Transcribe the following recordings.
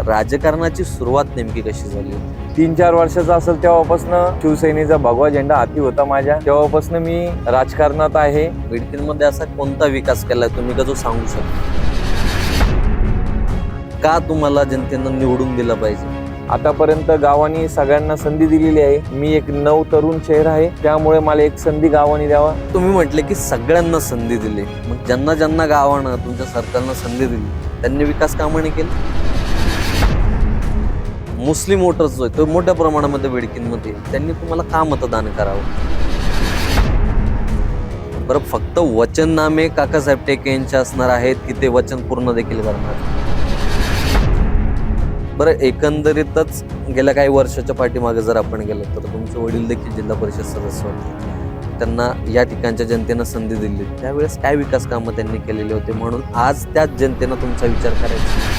राजकारणाची सुरुवात नेमकी कशी झाली? 3-4 वर्षाचा असेल तेव्हापासून शिवसेनेचा भगवा झेंडा हाती होता माझ्या. तेव्हापासून मी राजकारणात आहे. बिडकीनमध्ये असा कोणता विकास केलाय तुम्ही का जो सांगू शकता? का तुम्हाला जनतेनं निवडून दिलं पाहिजे? आतापर्यंत गावांनी सगळ्यांना संधी दिलेली आहे. मी एक नवतरुण चेहरा आहे, त्यामुळे मला एक संधी गावांनी द्यावा. तुम्ही म्हटले की सगळ्यांना संधी दिली, मग ज्यांना ज्यांना गावानं तुमच्या सरकारनं संधी दिली त्यांनी विकास कामाने केले. मुस्लिम वोटर्स जो आहे तो मोठ्या प्रमाणामध्ये बिडकीनमध्ये त्यांनी तुम्हाला का मतदान करावं? बरं, फक्त वचननामे काकासाहेब टेके यांचे असणार आहेत की ते वचन पूर्ण देखील करणार? बरं, एकंदरीतच गेल्या काही वर्षाच्या पाठीमागे जर आपण गेलो तर तुमचे वडील देखील जिल्हा परिषद सदस्य होते. त्यांना या ठिकाणच्या जनतेनं संधी दिली, त्यावेळेस काय विकास कामं त्यांनी केलेले होते, म्हणून आज त्याच जनतेनं तुमचा विचार करायचा.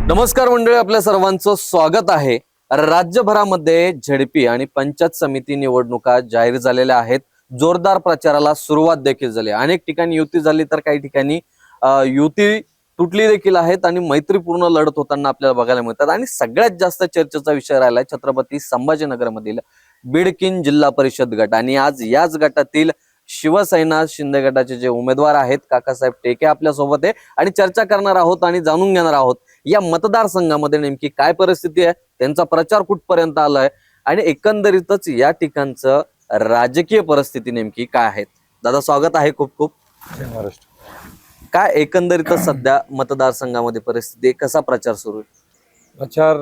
नमस्कार मंडळी, आपल्या सर्वांचं स्वागत आहे. राज्यभरामध्ये झेडपी आणि पंचायत समिती निवडणुका जाहीर झालेल्या आहेत. जोरदार प्रचाराला सुरुवात देखील झाली. अनेक ठिकाणी युती झाली तर काही ठिकाणी युती तुटली देखील आहेत आणि मैत्रीपूर्ण लढत होताना आपल्याला बघायला मिळतात. आणि सगळ्यात जास्त चर्चेचा विषय राहिलाय छत्रपती संभाजीनगर मधील बिडकीन जिल्हा परिषद गट. आणि आज याच गटातील शिवसेना शिंदे गटाचे जे उमेदवार आहेत काकासाहेब टेके आपल्या सोबत आहे आणि चर्चा करणार आहोत आणि जाणून घेणार आहोत या मतदारसंघामध्ये नेमकी काय परिस्थिती आहे, त्यांचा प्रचार कुठपर्यंत आलाय आणि एकंदरीतच या ठिकाणचं राजकीय परिस्थिती नेमकी काय आहे. दादा, स्वागत आहे खूप खूप. महाराष्ट्र काय एकंदरीतच सध्या मतदारसंघामध्ये परिस्थिती, कसा प्रचार सुरू आहे? प्रचार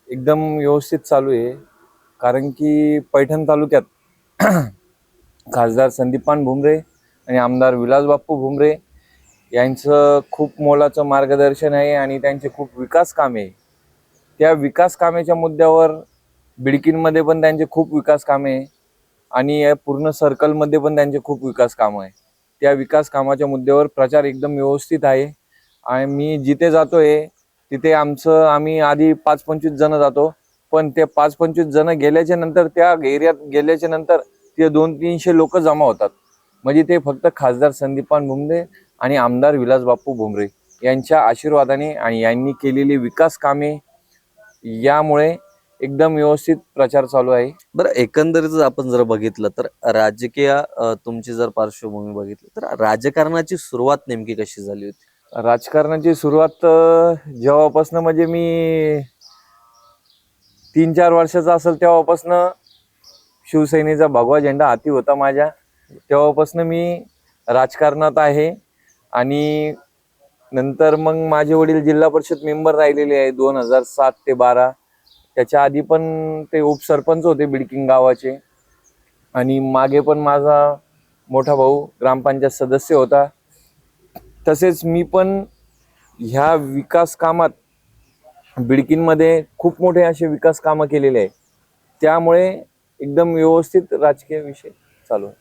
एकदम व्यवस्थित चालू आहे. कारण की पैठण तालुक्यात खासदार संदीपान भुमरे आणि आमदार विलास बाप्पू भुमरे यांचं खूप मोलाचं मार्गदर्शन आहे आणि त्यांचे खूप विकास कामे आहे. त्या विकास कामेच्या मुद्द्यावर बिडकीनमध्ये पण त्यांचे खूप विकास कामे आहे आणि या पूर्ण सर्कलमध्ये पण त्यांचे खूप विकास कामं आहे. त्या विकास कामाच्या मुद्द्यावर प्रचार एकदम व्यवस्थित आहे. आणि मी जिथे जातोय तिथे आम्ही आधी 5-25 जण जातो, पण ते 5-25 जण गेल्याच्या नंतर त्या एरियात गेल्याच्या नंतर ते 200-300 लोक जमा होतात. म्हणजे ते फक्त खासदार संदीपान भुमरे आणि आमदार विलास बाप्पू भुमरे यांच्या आशीर्वादाने आणि यांनी केलेली विकास कामे यामुळे एकदम व्यवस्थित प्रचार चालू आहे. बरं, एकंदरीतच आपण जर बघितलं तर राजकीय तुमची जर पार्श्वभूमी बघितली तर राजकारणाची सुरुवात नेमकी कशी झाली होती? राजकारणाची सुरुवात जेव्हापासनं म्हणजे मी 3-4 वर्षाचा असेल तेव्हापासनं शिवसेनेचा भगवा झेंडा हाती होता माझ्या. तेव्हापासनं मी राजकारणात आहे. आणि नंतर मग माझे वडील जिल्हा परिषद मेंबर राहिलेले आहे 2007 ते 12. त्याच्या आधी पण ते उपसरपंच होते बिडकीन गावाचे. आणि मागे पण माझा मोठा भाऊ ग्रामपंचायत सदस्य होता. तसेच मी पण ह्या विकास कामात बिडकीनमध्ये खूप मोठे असे विकास कामं केलेले आहे. त्यामुळे एकदम व्यवस्थित राजकीय विषय चालू आहे.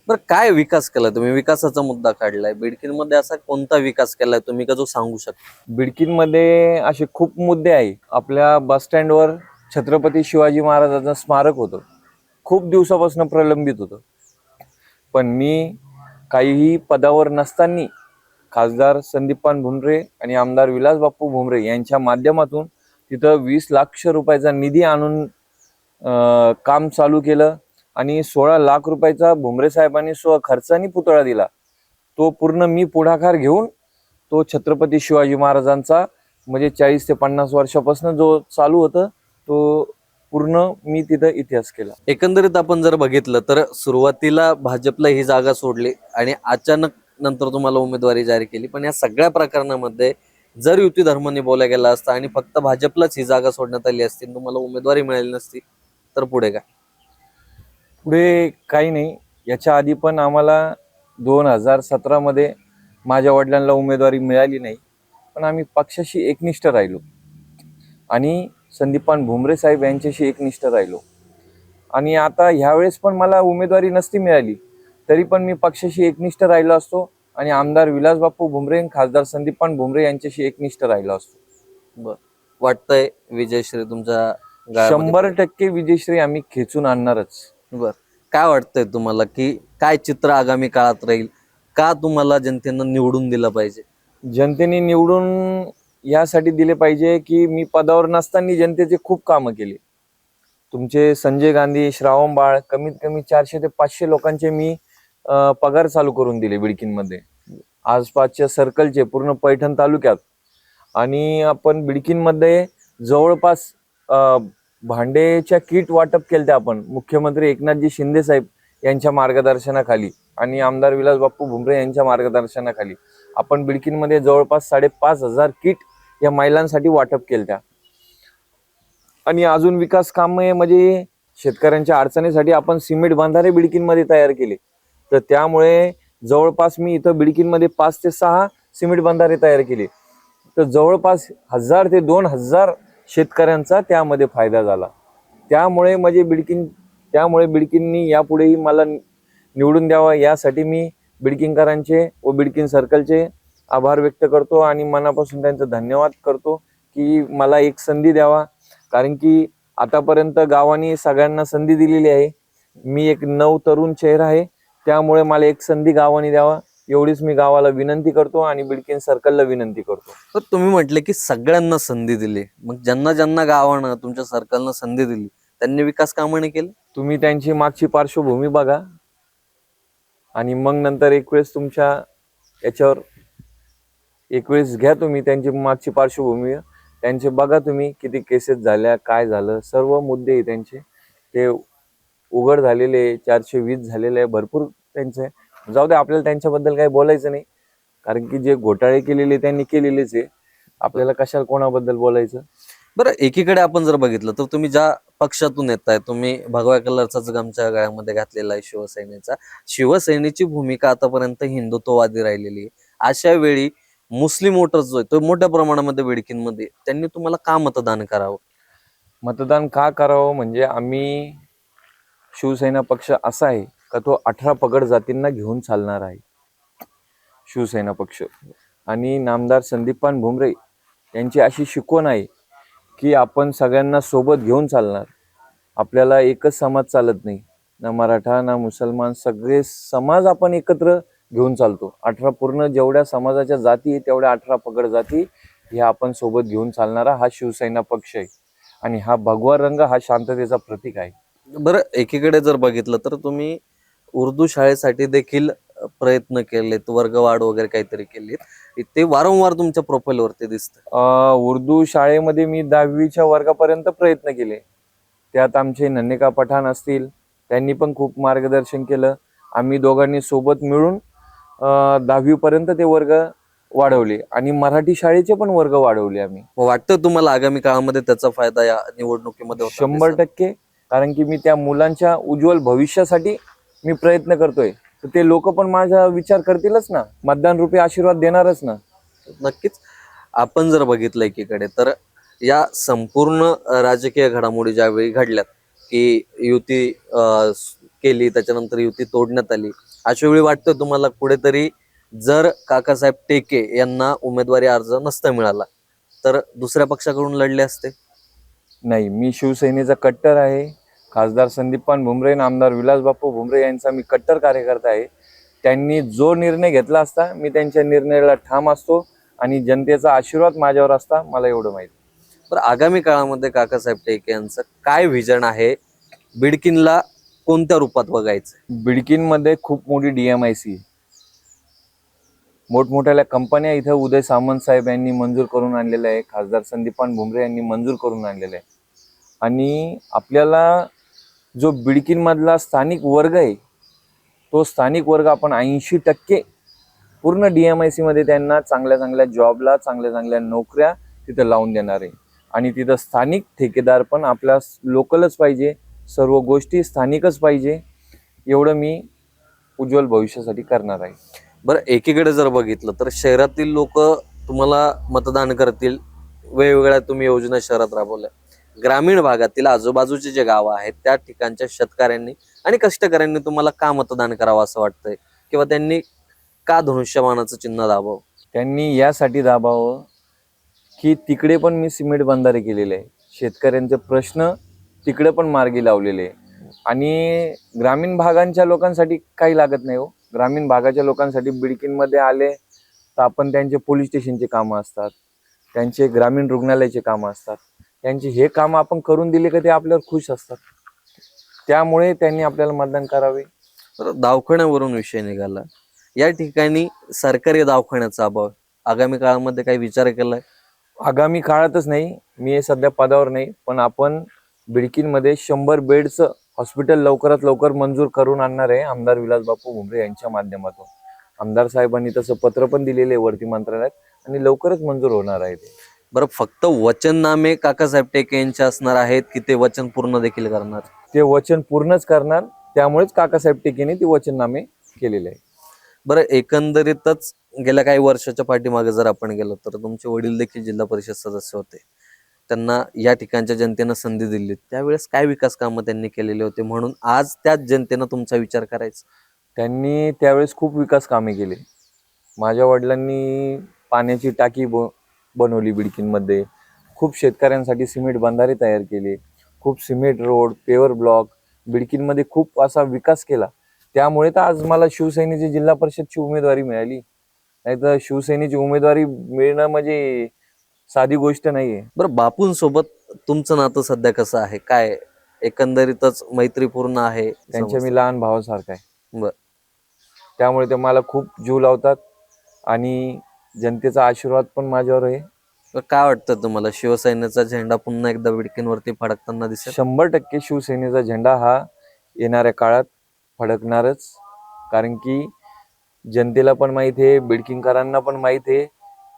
बरं, काय विकास केलाय तुम्ही? विकासाचा मुद्दा काढलाय, बिडकीनमध्ये असा कोणता विकास केलाय तुम्ही का जो सांगू शकता? बिडकीनमध्ये असे खूप मुद्दे आहे. आपल्या बस स्टँडवर छत्रपती शिवाजी महाराजांचं स्मारक होतं, खूप दिवसापासून प्रलंबित होतं. पण मी काहीही पदावर नसताना खासदार संदीपान भुमरे आणि आमदार विलास बाप्पू भुमरे यांच्या माध्यमातून तिथं 20 लाख रुपयाचा निधी आणून काम चालू केलं. आणि 16 लाख रुपयाचा भुमरे साहेबांनी खर्चानी पुतळा दिला. तो पूर्ण मी पुढाकार घेऊन तो छत्रपती शिवाजी महाराजांचा म्हणजे 40 ते 50 वर्षापासून जो चालू होतं तो पूर्ण मी तिथं इतिहास केला. एकंदरीत आपण जर बघितलं तर सुरुवातीला भाजपला ही जागा सोडली आणि अचानक नंतर तुम्हाला उमेदवारी जाहीर केली. पण या सगळ्या प्रकरणामध्ये जर युती धर्म निभवला गेला असता आणि फक्त भाजपलाच ही जागा सोडण्यात आली असती, तुम्हाला उमेदवारी मिळाली नसती, तर पुढे काय? पुढे काही नाही. याच्या आधी पण आम्हाला 2017 मध्ये माझ्या वडिलांना उमेदवारी मिळाली नाही, पण आम्ही पक्षाशी एकनिष्ठ राहिलो आणि संदीपान भुमरे साहेब यांच्याशी एकनिष्ठ राहिलो. आणि आता ह्यावेळेस पण मला उमेदवारी नसती मिळाली तरी पण मी पक्षाशी एकनिष्ठ राहिलो असतो आणि आमदार विलास बाप्पू भुमरे आणि खासदार संदीपान भुमरे यांच्याशी एकनिष्ठ राहिलो असतो. बर, वाटतंय विजयश्री तुमच्या 100% विजयश्री आम्ही खेचून आणणारच. बर, काय वाटतंय तुम्हाला की काय चित्र आगामी काळात राहील? का तुम्हाला जनतेनं निवडून दिलं पाहिजे? जनतेने निवडून यासाठी दिले पाहिजे की मी पदावर नसताना जनतेचे खूप कामं केले. तुमचे संजय गांधी, श्रावण बाळ, कमीत कमी 400 ते 500 लोकांचे मी पगार चालू करून दिले बिडकीनमध्ये, आसपासच्या सर्कलचे, पूर्ण पैठण तालुक्यात. आणि आपण बिडकीनमध्ये जवळपास भांडेच्या किट वाटप केले आपण मुख्यमंत्री एकनाथजी शिंदे साहेब यांच्या मार्गदर्शनाखाली आणि आमदार विलास बाप्पू भुमरे यांच्या मार्गदर्शनाखाली आपण बिडकीनमध्ये जवळपास 5,500 किट या महिलांसाठी वाटप केल्या. आणि अजून विकास कामे म्हणजे शेतकऱ्यांच्या अडचणीसाठी आपण सिमेंट बांधारे बिडकीनमध्ये तयार केले. तर त्यामुळे जवळपास मी इथं बिडकीनमध्ये 5 ते 6 सिमेंट बांधारे तयार केले. तर जवळपास 1,000 ते 2,000 शेतकऱ्यांचा त्यामध्ये फायदा झाला. त्यामुळे बिडकीननी यापुढेही मला निवडून द्यावा यासाठी मी बिडकीनकरांचे व बिडकीन सर्कलचे आभार व्यक्त करतो आणि मनापासून त्यांचं धन्यवाद करतो की मला एक संधी द्यावा. कारण की आतापर्यंत गावाने सगळ्यांना संधी दिलेली आहे. मी एक नवतरुण चेहरा आहे, त्यामुळे मला एक संधी गावाने द्यावा एवढीच मी गावाला विनंती करतो आणि बिडकीन सर्कलला विनंती करतो. तर तुम्ही म्हटले की सगळ्यांना संधी दिली, मग ज्यांना ज्यांना गावानं तुमच्या सर्कलनं संधी दिली त्यांनी विकास कामं नाही केले? तुम्ही त्यांची मागची पार्श्वभूमी बघा आणि मग नंतर एक वेळेस तुमच्या याच्यावर एक वेळेस घ्या तुम्ही त्यांची मागची पार्श्वभूमी, त्यांचे बघा तुम्ही किती केसेस झाल्या, काय झालं, सर्व मुद्दे त्यांचे ते उघड झालेले, 420 झालेले भरपूर त्यांचे. जाऊ दे, आपल्याला त्यांच्याबद्दल काही बोलायचं नाही, कारण की जे घोटाळे केलेले त्यांनी केलेलेच आहे. आपल्याला कशाला कोणाबद्दल बोलायचं. बरं, एकीकडे आपण जर बघितलं तर तुम्ही ज्या पक्षातून येताय, तुम्ही भगव्या कलरचाच गमच्या गळ्यामध्ये घातलेला आहे शिवसेनेचा. शिवसेनेची भूमिका आतापर्यंत हिंदुत्ववादी राहिलेली आहे. अशा वेळी मुस्लिम वोटर्स जो आहे तो मोठ्या प्रमाणामध्ये बिडकीनमध्ये, त्यांनी तुम्हाला का मतदान करावं? मतदान का करावं म्हणजे आम्ही शिवसेना पक्ष असा आहे का तो 18 पगड जातींना घेऊन चालणार आहे शिवसेना पक्ष. आणि नामदार संदीपान भुमरे यांची अशी शिकवण आहे की आपण सगळ्यांना सोबत घेऊन चालणार. आपल्याला एकच समाज चालत नाही, ना मराठा ना मुसलमान, सगळे समाज आपण एकत्र घेऊन चालतो. 18 पूर्ण जेवढ्या समाजाच्या जाती आहे तेवढ्या 18 पगड जाती ह्या आपण सोबत घेऊन चालणारा हा शिवसेना पक्ष आहे. आणि हा भगवा रंग हा शांततेचा प्रतीक आहे. बरं, एकीकडे जर बघितलं तर तुम्ही उर्दू शाळेसाठी देखील प्रयत्न केलेत, वर्गवाढ वगैरे काहीतरी केलीत, ते वारंवार तुमच्या प्रोफाईलवरती दिसतं. उर्दू शाळेमध्ये मी 10वीच्या वर्गापर्यंत प्रयत्न केले. त्यात आमचे नन्हेका पठाण असतील, त्यांनी पण खूप मार्गदर्शन केलं. आम्ही दोघांनी सोबत मिळून 10वी पर्यंत ते वर्ग वाढवले आणि मराठी शाळेचे पण वर्ग वाढवले आम्ही. वाटतं तुम्हाला आगामी काळामध्ये त्याचा फायदा या निवडणुकीमध्ये होताना दिसेल? 100%. कारण की मी त्या मुलांच्या उज्ज्वल भविष्यासाठी मी प्रयत्न करतोय, तर ते लोक पण माझा विचार करतीलच ना, मतदान रूपी आशीर्वाद देणारच ना. नक्कीच. आपण जर बघितलं एकीकडे तर या संपूर्ण राजकीय घडामोडी ज्यावेळी घडल्यात की युती केली, त्याच्यानंतर युती तोडण्यात आली, अशा वेळी वाटतं तुम्हाला कुठेतरी जर काकासाहेब टेके यांना उमेदवारी अर्ज नसता मिळाला तर दुसऱ्या पक्षाकडून लढले असते? नाही, मी शिवसेनेचा कट्टर आहे. खासदार संदीपान भुमरे आणि आमदार विलास बाप्पू भुमरे यांचा मी कट्टर कार्यकर्ता आहे. त्यांनी जो निर्णय घेतला असता मी त्यांच्या निर्णयाला ठाम असतो आणि जनतेचा आशीर्वाद माझ्यावर असता, मला एवढं माहिती. बरं, आगामी काळामध्ये काकासाहेब टेके यांचं काय व्हिजन आहे? बिडकीनला कोणत्या रूपात बघायचं? बिडकीनमध्ये खूप मोठी DMIC, मोठमोठ्या कंपन्या इथं उदय सामंत साहेब यांनी मंजूर करून आणलेल्या आहे, खासदार संदीपान भुमरे यांनी मंजूर करून आणलेलं आहे. आणि आपल्याला जो बिडकीनमधला स्थानिक वर्ग आहे तो स्थानिक वर्ग आपण 80% पूर्ण DMIC मध्ये त्यांना चांगल्या चांगल्या जॉबला, चांगल्या चांगल्या नोकऱ्या तिथं लावून देणार आहे. आणि तिथं स्थानिक ठेकेदार पण आपल्या लोकलच पाहिजे, सर्व गोष्टी स्थानिकच पाहिजे, एवढं मी उज्ज्वल भविष्यासाठी करणार आहे. बरं, एकीकडे जर बघितलं तर शहरातील लोक तुम्हाला मतदान करतील, वेगवेगळ्या तुम्ही योजना शहरात राबवल्या. ग्रामीण भागातील आजूबाजूचे जे गावं आहेत त्या ठिकाणच्या शेतकऱ्यांनी आणि कष्टकऱ्यांनी तुम्हाला का मतदान करावं असं वाटतंय, किंवा त्यांनी का धनुष्यबाणाचं चिन्ह दाबावं? त्यांनी यासाठी दाबावं की तिकडे पण मी सिमेंट बंधारे केलेले आहे, शेतकऱ्यांचे प्रश्न तिकडे पण मार्गी लावलेले आहे. आणि ग्रामीण भागांच्या लोकांसाठी काही लागत नाही हो. ग्रामीण भागाच्या लोकांसाठी बिडकीनमध्ये आले तर आपण त्यांचे पोलीस स्टेशनचे कामं असतात, त्यांचे ग्रामीण रुग्णालयाचे कामं असतात, त्यांचे हे काम आपण करून दिले का ते आपल्यावर खुश असतात. त्यामुळे त्यांनी आपल्याला मतदान करावे. तर दवाखान्यावरून विषय निघाला, या ठिकाणी सरकारी दवाखान्याचा अभाव आगामी काळामध्ये काही विचार केलाय? आगामी काळातच नाही, मी हे सध्या पदावर नाही, पण आपण बिडकीनमध्ये 100 बेडचं हॉस्पिटल लवकरात लवकर मंजूर करून आणणार आहे आमदार विलासबापू भुमरे यांच्या माध्यमातून. आमदार साहेबांनी तसं पत्र पण दिलेले आहे वरती मंत्रालयात आणि लवकरच मंजूर होणार आहे ते. बरं, फक्त वचननामे काकासाहेब टेके यांचे असणार आहेत की ते वचन पूर्ण देखील करणार? ते वचन पूर्णच करणार, त्यामुळेच काकासाहेब टेकेने ते वचननामे केलेले आहे. बरं, एकंदरीतच गेल्या काही वर्षाच्या पाठीमागे जर आपण गेलो तर तुमचे वडील देखील जिल्हा परिषद सदस्य होते. त्यांना या ठिकाणच्या जनतेनं संधी दिली, त्यावेळेस काय विकास कामं त्यांनी केलेले होते म्हणून आज त्याच जनतेनं तुमचा विचार करायचा? त्यांनी त्यावेळेस खूप विकास कामे केली. माझ्या वडिलांनी पाण्याची टाकी बनवली बिडकीनमध्ये, खूप शेतकऱ्यांसाठी सिमेंट बंधारे तयार केले, खूप सिमेंट रोड, पेवर ब्लॉक बिडकीनमध्ये खूप असा विकास केला. त्यामुळे तर आज मला शिवसेनेची जिल्हा परिषदची उमेदवारी मिळाली, नाही तर शिवसेनेची उमेदवारी मिळणं म्हणजे साधी गोष्ट नाहीये. बरं, बापूंसोबत तुमचं नातं सध्या कसं आहे? काय एकंदरीतच मैत्रीपूर्ण आहे? त्यांच्या मी लहान भावासारखा आहे. बरं. त्यामुळे ते मला खूप जीव लावतात आणि जनतेचा आशीर्वाद पण माझ्यावर आहे. तर काय वाटतं तुम्हाला, शिवसेनेचा झेंडा पुन्हा एकदा बिडकीनवरती फडकताना दिसेल? 100% शिवसेनेचा झेंडा हा येणाऱ्या काळात फडकणारच. कारण की जनतेला पण माहिती आहे, बिडकीनकरांना पण माहिती आहे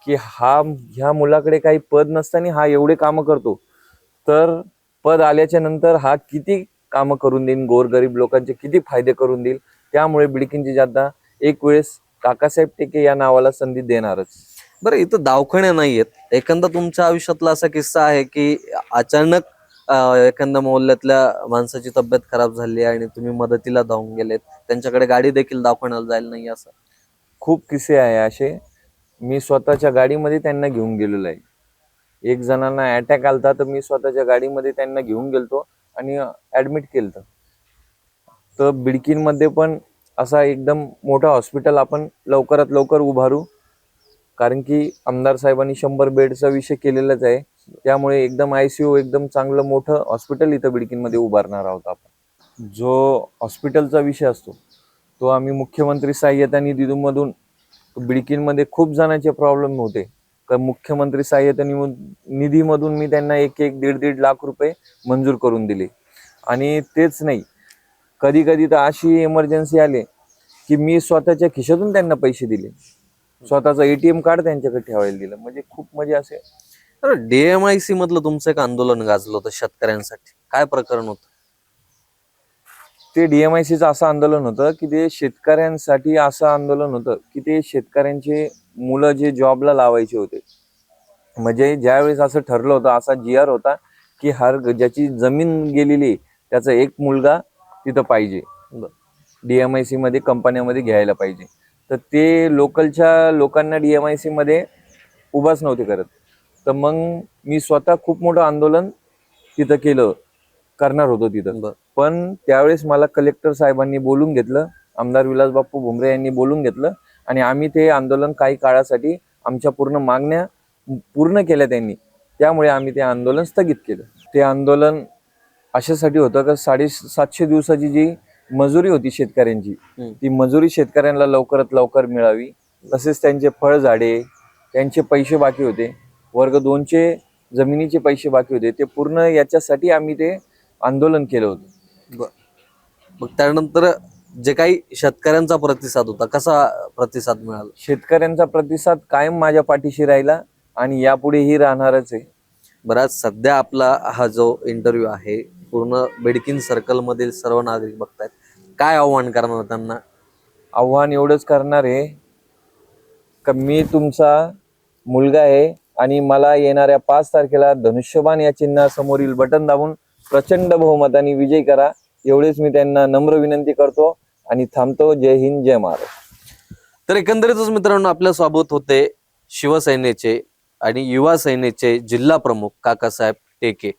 की ह्या मुलाकडे काही पद नसताना हा एवढे कामं करतो, तर पद आल्याच्या नंतर हा किती कामं करून देईल, गोरगरीब लोकांचे किती फायदे करून देईल. त्यामुळे बिडकीनची जनता एक वेळेस काकासाहेब टेके या नावाला संधी देणारच. बरं, इथं दवाखाने नाहीयेत. एखादा तुमच्या आयुष्यातला असा किस्सा आहे की अचानक एखाद्या मोहल्ल्यातल्या माणसाची तब्येत खराब झाली आणि तुम्ही मदतीला धावून गेलेत, त्यांच्याकडे गाडी देखील दवाखान्याला जायला नाही असं? खूप किस्से आहे असे. मी स्वतःच्या गाडीमध्ये त्यांना घेऊन गेलेलो आहे. एक जणांना अटॅक आलता तर मी स्वतःच्या गाडीमध्ये त्यांना घेऊन गेलतो आणि ऍडमिट केलं. तर बिडकीनमध्ये पण असा एकदम मोठा हॉस्पिटल आपण लवकरात लवकर उभारू, कारण की आमदार साहेबांनी 100 बेडचा विषय केलेलाच आहे. त्यामुळे एकदम ICU एकदम चांगलं मोठं हॉस्पिटल इथं बिडकीनमध्ये उभारणार आहोत आपण. जो हॉस्पिटलचा विषय असतो तो आम्ही मुख्यमंत्री सहाय्यता निधीमधून, बिडकीनमध्ये खूप जणांचे प्रॉब्लेम होते, तर मुख्यमंत्री सहाय्यता निधीमधून मी त्यांना 1-1, 1.5 लाख रुपये मंजूर करून दिले. आणि तेच नाही, कधी कधी तर अशी इमर्जन्सी आले की मी स्वतःच्या खिशातून त्यांना पैसे दिले, स्वतःचं ATM कार्ड त्यांच्याकडे ठेवायला दिलं. म्हणजे खूप मजा असे. तर DMIC मधलं तुमचं एक आंदोलन गाजलं होतं शेतकऱ्यांसाठी, काय प्रकरण होतं? ते DMICचं असं आंदोलन होतं की ते शेतकऱ्यांसाठी असं आंदोलन होतं की ते शेतकऱ्यांचे मुलं जे जॉबला लावायचे होते. म्हणजे ज्यावेळेस असं ठरलं होतं, असा GR होता की ज्याची जमीन गेलेली त्याचा एक मुलगा तिथं पाहिजे, DMIC मध्ये कंपन्यामध्ये घ्यायला पाहिजे. तर ते लोकलच्या लोकांना DMIC मध्ये उभाच नव्हते करत. तर मग मी स्वतः खूप मोठं आंदोलन तिथं करणार होतो तिथं. पण त्यावेळेस मला कलेक्टर साहेबांनी बोलून घेतलं, आमदार विलासबापू भुमरे यांनी बोलून घेतलं आणि आम्ही ते आंदोलन काही काळासाठी आमच्या पूर्ण मागण्या पूर्ण केल्या त्यांनी. त्यामुळे आम्ही ते आंदोलन स्थगित केलं. ते आंदोलन अशासाठी होतं का 750 दिवसाची जी मजुरी होती शेतकऱ्यांची, ती मजुरी शेतकऱ्यांना लवकरात लवकर मिळावी. तसेच त्यांचे फळझाडे, त्यांचे पैसे बाकी होते, वर्ग 2चे जमिनीचे पैसे बाकी होते, ते पूर्ण याच्यासाठी आम्ही ते आंदोलन केलं होतं. मग त्यानंतर जे काही शेतकऱ्यांचा प्रतिसाद होता, कसा प्रतिसाद मिळाला? शेतकऱ्यांचा प्रतिसाद कायम माझ्या पाठीशी राहिला आणि यापुढेही राहणारच आहे. बराच सध्या आपला हा जो इंटरव्ह्यू आहे पूर्ण बिडकीन सर्कल मधील सर्व नागरिक बघतायत, काय आव्हान करणार त्यांना? आव्हान एवढंच करणार आहे का मी तुमचा मुलगा आहे आणि मला येणाऱ्या 5 तारखेला धनुष्यबाण या चिन्हासमोरील बटन दाबून प्रचंड बहुमताने विजय करा, एवढेच मी त्यांना नम्र विनंती करतो आणि थांबतो. जय हिंद, जय महाराष्ट्र. तर एकंदरीतच मित्रांनो, आपल्या सोबत होते शिवसेनेचे आणि युवा सेनेचे जिल्हा प्रमुख काकासाहेब टेके.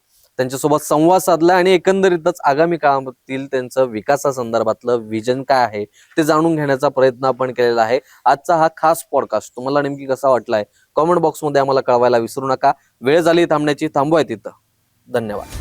त्यांच्यासोबत संवाद साधला आणि एकंदरीतच आगामी काळातील त्यांचं विकासासंदर्भातलं विजन काय आहे ते जाणून घेण्याचा प्रयत्न आपण केलेला आहे. आजचा हा खास पॉडकास्ट तुम्हाला नेमकी कसा वाटलाय कॉमेंट बॉक्समध्ये आम्हाला कळवायला विसरू नका. वेळ झाली थांबण्याची, थांबूया तिथं. धन्यवाद.